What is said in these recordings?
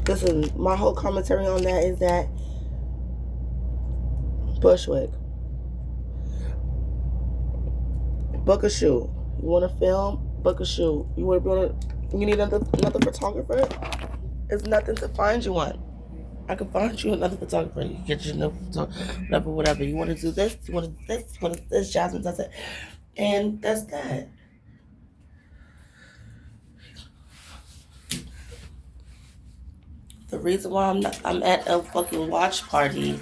Listen, my whole commentary on that is that Bushwick, book a shoot. You want to film? Book a shoot. You want to be on a, you need another photographer? It's nothing to find you one. I can find you another photographer. You get your another photographer, whatever. You want to do this? You want to do this? You want to do this? Jasmine does it, and that's that. The reason why I'm at a fucking watch party,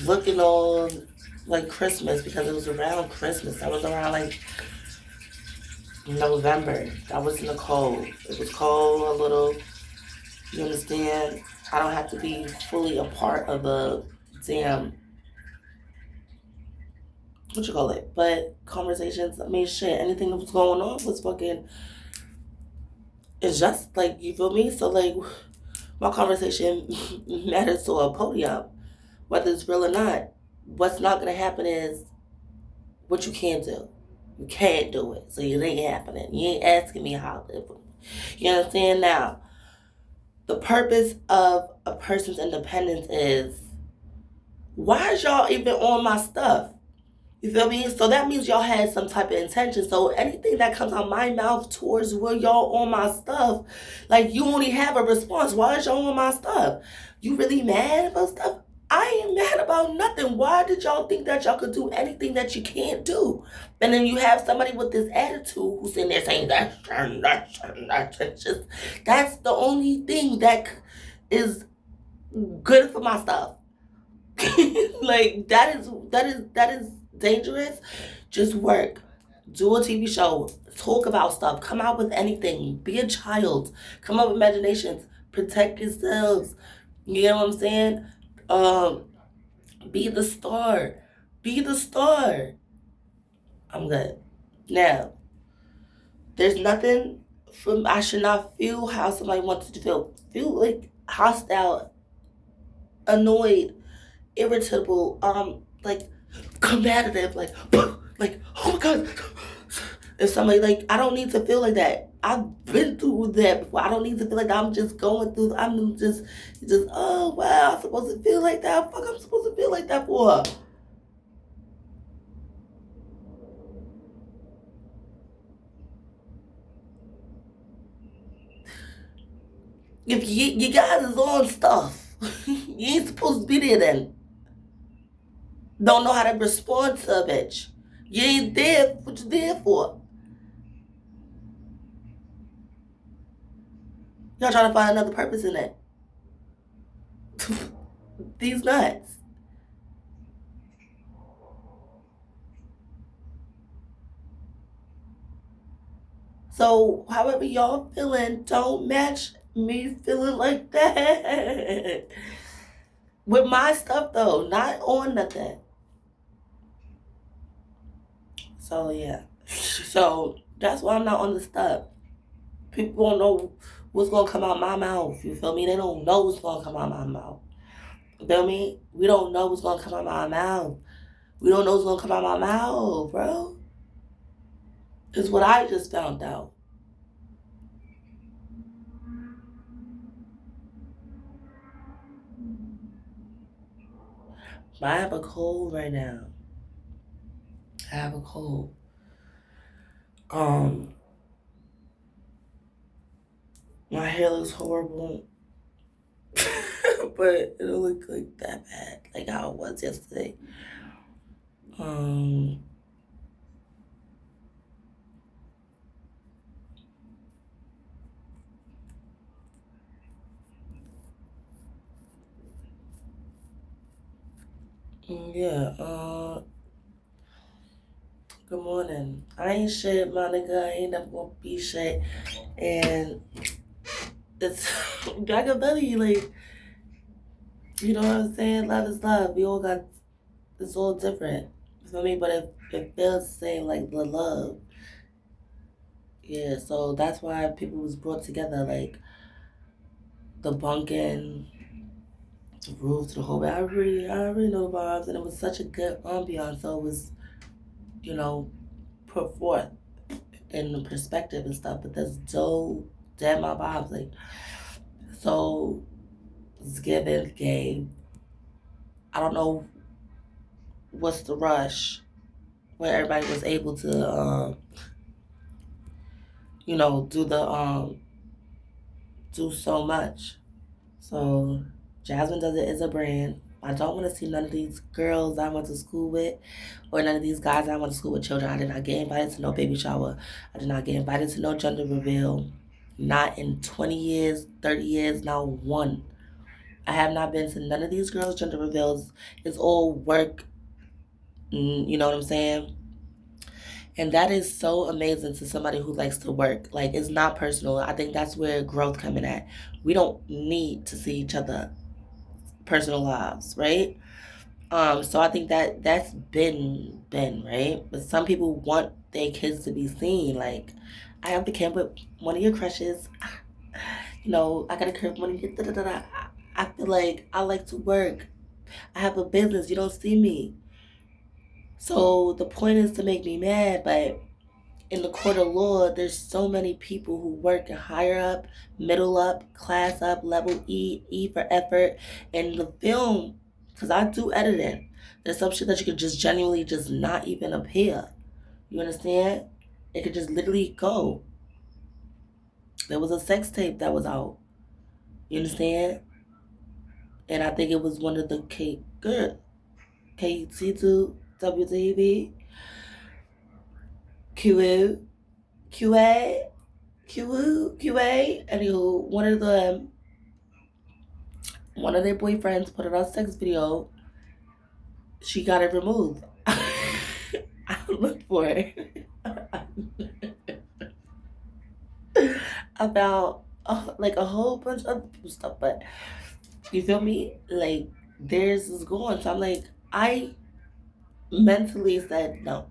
looking all like Christmas because it was around Christmas. That was around like November. That was in the cold. It was cold a little. You understand? I don't have to be fully a part of the damn what you call it, but conversations. I mean, shit. Anything that was going on was fucking. It's just like you feel me. So like, my conversation matters to a podium, whether it's real or not. What's not gonna happen is what you can do. You can't do it, so it ain't happening. You ain't asking me how to live. You understand now? The purpose of a person's independence is why is y'all even on my stuff? You feel me? So that means y'all had some type of intention. So anything that comes out my mouth towards where y'all on my stuff, like you only have a response. Why is y'all on my stuff? You really mad about stuff? I ain't mad about nothing. Why did y'all think that y'all could do anything that you can't do? And then you have somebody with this attitude who's in there saying that's just that's the only thing that is good for my stuff. Like that is dangerous. Just work. Do a TV show. Talk about stuff. Come out with anything. Be a child. Come up with imaginations. Protect yourselves. You know what I'm saying? Um, be the star. Be the star. I'm good. Now, there's nothing from I should not feel how somebody wants to feel. Feel like hostile, annoyed, irritable, like combative, like like oh my god. If somebody like I don't need to feel like that. I've been through that before. I don't need to feel like that. I'm just going through. I'm just. Oh wow, I'm supposed to feel like that. Fuck, I'm supposed to feel like that for. If you guys is on stuff, you ain't supposed to be there. Then don't know how to respond to a bitch. You ain't there. What you there for? Y'all trying to find another purpose in it. These nuts. So, however y'all feeling, don't match me feeling like that. With my stuff though, not on nothing. So yeah. So that's why I'm not on the stuff. People don't know what's gonna come out my mouth. You feel me? They don't know what's gonna come out my mouth. You feel me? We don't know what's gonna come out my mouth. We don't know what's gonna come out my mouth, bro. It's what I just found out. But I have a cold right now. I have a cold. Um, my hair looks horrible, but it don't look like that bad, like how it was yesterday. Um, yeah. Good morning. I ain't shit, my nigga. I ain't never gonna be shit, and it's Belly. Like you know what I'm saying? Love is love. We all got it's all different. For me, but it feels the same like the love. Yeah, so that's why people was brought together, like the bunking, the roof, the whole. I already know the vibes, and it was such a good ambiance. So it was, you know, put forth in the perspective and stuff. But that's so damn my vibes, like So it's given gave. I don't know what's the rush where everybody was able to, do do so much. So Jasmine Does It is a brand. I don't want to see none of these girls I went to school with or none of these guys I went to school with children. I did not get invited to no baby shower. I did not get invited to no gender reveal. Not in 20 years, 30 years, not one. I have not been to none of these girls' gender reveals. It's all work. You know what I'm saying? And that is so amazing to somebody who likes to work. Like, it's not personal. I think that's where growth coming at. We don't need to see each other personal lives, right? So I think that that's been right. But some people want their kids to be seen. Like, I have the kid with one of your crushes. I got a kid with one of your da da da da. I feel like I like to work. I have a business. You don't see me. So the point is to make me mad, but in the court of law, there's so many people who work higher up, middle up, class up, level E, E for effort. And the film, because I do editing, there's some shit that you could just genuinely just not even appear. You understand? It could just literally go. There was a sex tape that was out. You understand? And I think it was one of the KC2, WTV, QU, QA, QA, anywho, one of their boyfriends put it on a sex video. She got it removed. I looked for it. About like a whole bunch of other people's stuff, but you feel me? Like theirs is gone. So I'm like, I mentally said no.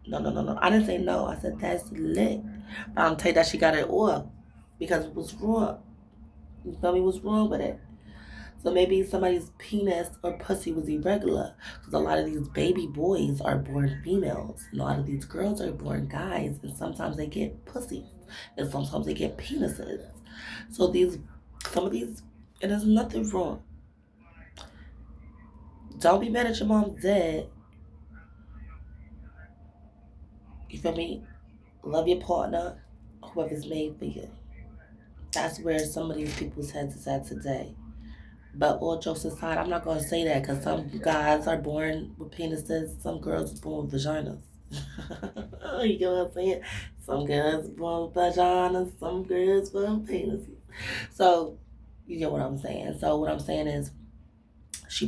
No, no, no, no. I didn't say no. I said that's lit. But I'm tell you that she got it off because it was wrong. You feel me? What's wrong with it? So maybe somebody's penis or pussy was irregular. Because a lot of these baby boys are born females. And a lot of these girls are born guys. And sometimes they get pussies. And sometimes they get penises. So some of these, and there's nothing wrong. Don't be mad at your mom's dead. You feel me? Love your partner, whoever's made for you. That's where some of these people's heads is at today. But all jokes aside, I'm not gonna say that because some guys are born with penises, some girls are born with vaginas. You get what I'm saying? Some girls born with vaginas, some girls born with penises. So you get what I'm saying. So what I'm saying is,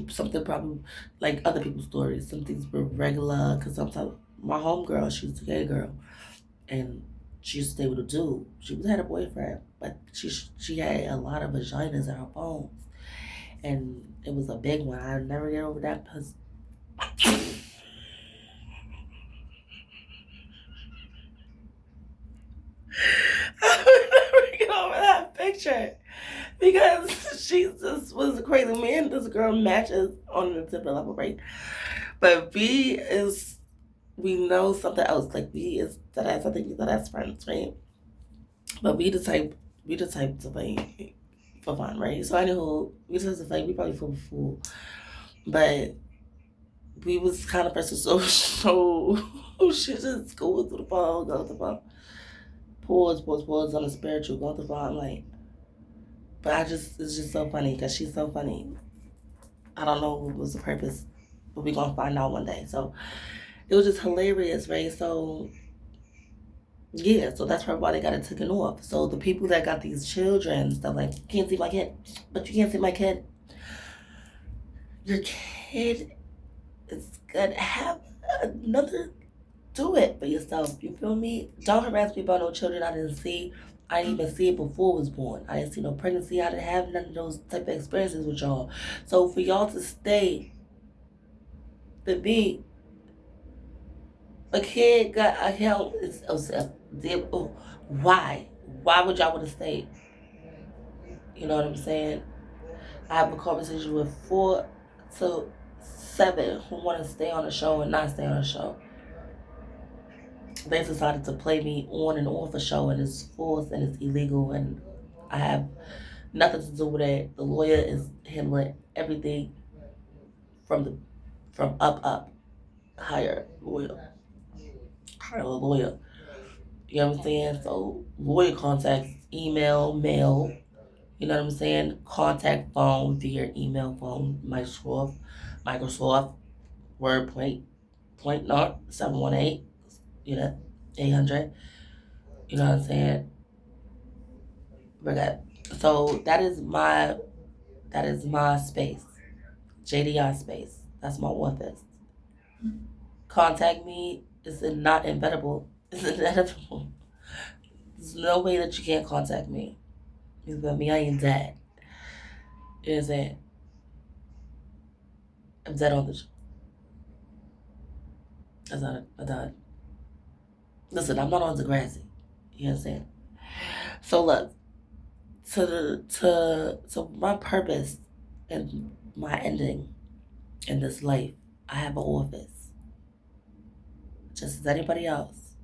something probably like other people's stories. Some things were regular because sometimes my homegirl, she was a gay girl, and she used to stay with a dude. She had a boyfriend, but she had a lot of vaginas in her bones, and it was a big one. I'll never get over that pussy. I would never get over that picture because she just was a crazy man. This girl matches on the different level, right? But we know something else. Like we is that I think that that's friends, right? But we the type to play for fun, right? So I know we just to fight. We probably feel fool, but we was kind of person so she just go to the ball, go to the ball. Pause on the spiritual, go to the ball. I'm like, but it's just so funny because she's so funny. I don't know what was the purpose, but we gonna find out one day. So it was just hilarious, right? So yeah, so that's probably why they got it taken off. So the people that got these children, stuff like, you can't see my kid, but you can't see my kid. Your kid is gonna have another, do it for yourself. You feel me? Don't harass me about no children I didn't see. I didn't even see it before I was born. I didn't see no pregnancy. I didn't have none of those type of experiences with y'all. So for y'all to stay, to be a kid got a hell. Why? Why would y'all want to stay? You know what I'm saying? I have a conversation with 4 to 7 who want to stay on the show and not stay on the show. They decided to play me on and off the show, and it's forced and it's illegal, and I have Nothing to do with it. The lawyer is handling everything from up. Hire a lawyer. You know what I'm saying? So lawyer contacts, email, mail. You know what I'm saying? Contact phone via email, phone, Microsoft, Word point not 718. You know, 800. You know what I'm saying? Forget. So that is my space. JDI space. That's my office. Contact me is not inevitable. It's inevitable. There's no way that you can't contact me. You feel me? I ain't dead. You know what I'm saying? I'm dead on the show. That's not a done. Listen, I'm not on Degrassi. You know what I'm saying? So look, to my purpose and my ending in this life, I have an office. Just as anybody else.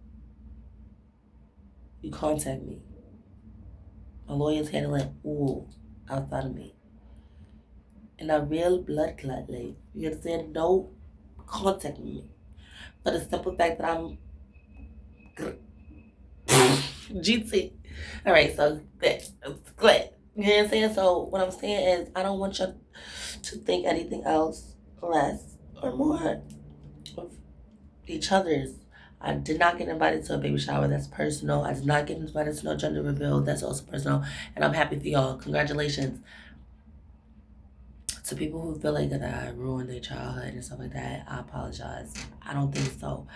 You contact me. My lawyer's handling all outside of me. And a real blood clot life. You understand? No contact me. For the simple fact that I'm GT. Alright, so good. You know what I'm saying? So what I'm saying is I don't want you to think anything else less or more of each other's. I did not get invited to a baby shower. That's personal. I did not get invited to no gender reveal. That's also personal. And I'm happy for y'all. Congratulations. To people who feel like that I ruined their childhood and stuff like that, I apologize. I don't think so.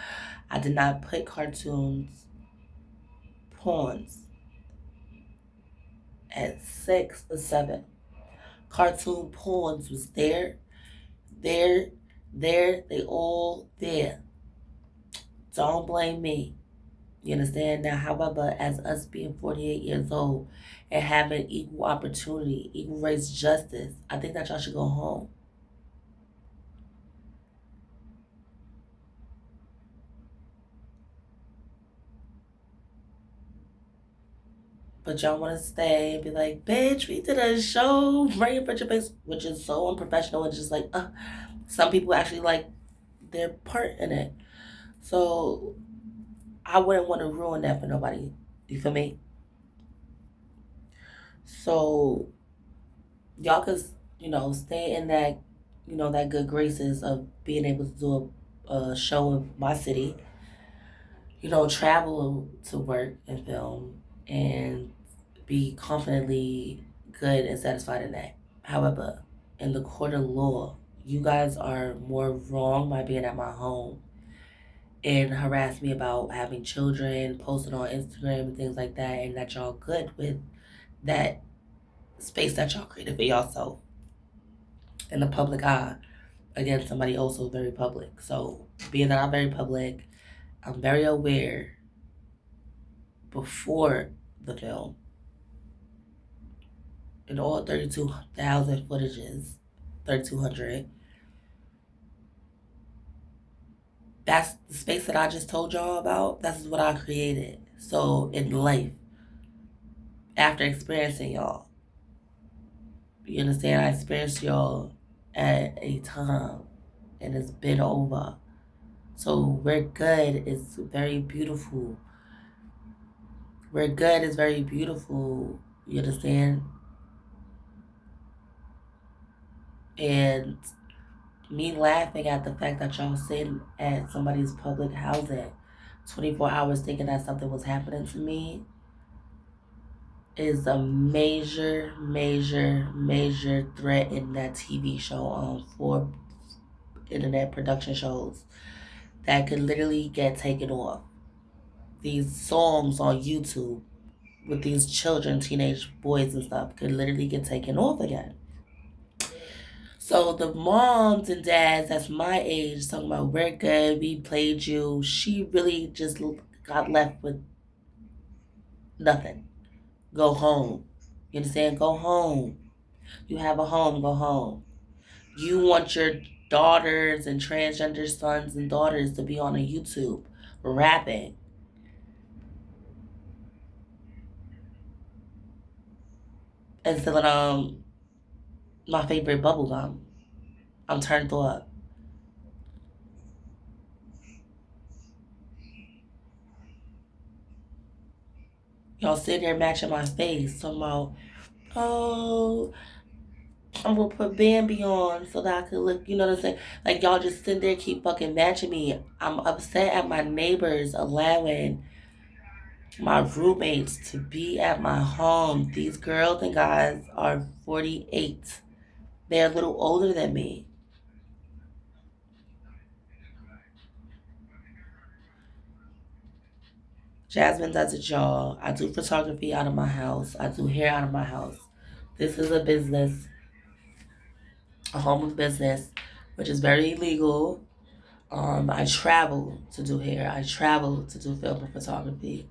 I did not put cartoons, pawns at 6 or 7. Cartoon pawns was there, there, they all there. Don't blame me. You understand? Now, however, as us being 48 years old and having equal opportunity, equal race justice, I think that y'all should go home. But y'all want to stay and be like, bitch, we did a show, bring your picture base, which is so unprofessional and just like, some people actually like their part in it. So I wouldn't want to ruin that for nobody. You feel me? So y'all could, stay in that, that good graces of being able to do a show in my city, travel to work and film and be confidently good and satisfied in that. However, in the court of law, you guys are more wrong by being at my home and harass me about having children, posting on Instagram and things like that, and that y'all good with that space that y'all created for yourself in the public eye. Again, somebody also very public. So being that I'm very public, I'm very aware before the film in all 32,000 footages, 3,200. That's the space that I just told y'all about. That's what I created. So in life, after experiencing y'all, you understand? I experienced y'all at a time and it's been over. So we're good is very beautiful. We're good is very beautiful. You understand? And me laughing at the fact that y'all sitting at somebody's public housing 24 hours thinking that something was happening to me is a major, major, major threat in that TV show for internet production shows that could literally get taken off. These songs on YouTube with these children, teenage boys and stuff could literally get taken off again. So the moms and dads that's my age talking about we're good, we played you, she really just got left with nothing. Go home. You understand? Go home. You have a home, go home. You want your daughters and transgender sons and daughters to be on a YouTube rapping. and selling my favorite bubble gum. I'm turned up. Y'all sitting there matching my face. Somehow, oh, I'm gonna put Bambi on so that I can look, you know what I'm saying? Like, y'all just sitting there keep fucking matching me. I'm upset at my neighbors allowing my roommates to be at my home. These girls and guys are 48. They're a little older than me. Jasmine does it, y'all. I do photography out of my house. I do hair out of my house. This is a business, a home business, which is very illegal. I travel to do hair. I travel to do film and photography.